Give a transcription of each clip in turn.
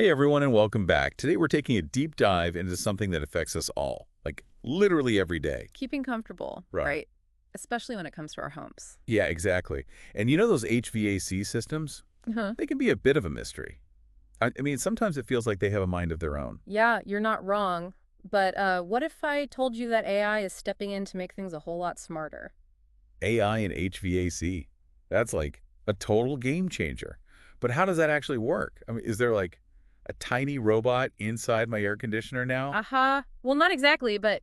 Hey everyone and welcome back. Today we're taking a deep dive into something that affects us all, like literally every day. Keeping comfortable, Right. right? Especially when it comes to our homes. Yeah, exactly. And you know those HVAC systems? Uh-huh. They can be a bit of a mystery. I mean, sometimes it feels like they have a mind of their own. Yeah, you're not wrong. But what if I told you that AI is stepping in to make things a whole lot smarter? AI and HVAC. That's like a total game changer. But how does that actually work? I mean, is there like a tiny robot inside my air conditioner now? Aha. Well, not exactly, but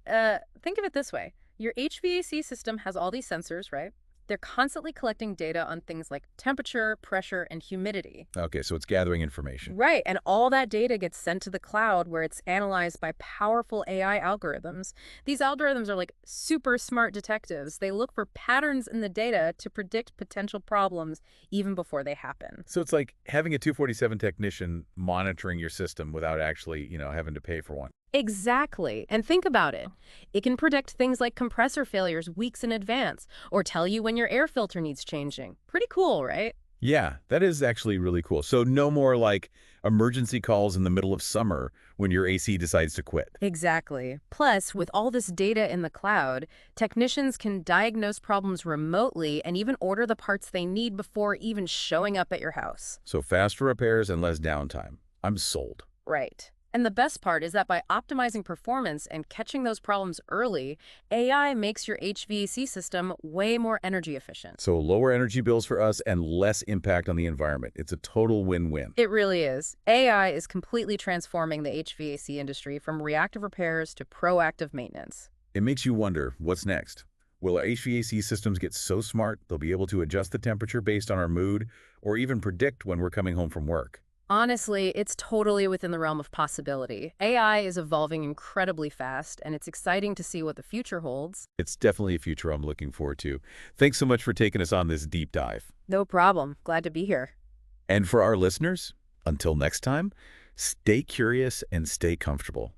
think of it this way. Your HVAC system has all these sensors, right? They're constantly collecting data on things like temperature, pressure, and humidity. Okay, so it's gathering information. Right, and all that data gets sent to the cloud where it's analyzed by powerful AI algorithms. These algorithms are like super smart detectives. They look for patterns in the data to predict potential problems even before they happen. So it's like having a 247 technician monitoring your system without actually, having to pay for one. Exactly. And think about it. It can predict things like compressor failures weeks in advance or tell you when your air filter needs changing. Pretty cool, right? Yeah, that is actually really cool. So no more like emergency calls in the middle of summer when your AC decides to quit. Exactly. Plus, with all this data in the cloud, technicians can diagnose problems remotely and even order the parts they need before even showing up at your house. So faster repairs and less downtime. I'm sold. Right. And the best part is that by optimizing performance and catching those problems early, AI makes your HVAC system way more energy efficient. So lower energy bills for us and less impact on the environment. It's a total win-win. It really is. AI is completely transforming the HVAC industry from reactive repairs to proactive maintenance. It makes you wonder, what's next? Will our HVAC systems get so smart they'll be able to adjust the temperature based on our mood or even predict when we're coming home from work? Honestly, it's totally within the realm of possibility. AI is evolving incredibly fast, and it's exciting to see what the future holds. It's definitely a future I'm looking forward to. Thanks so much for taking us on this deep dive. No problem. Glad to be here. And for our listeners, until next time, stay curious and stay comfortable.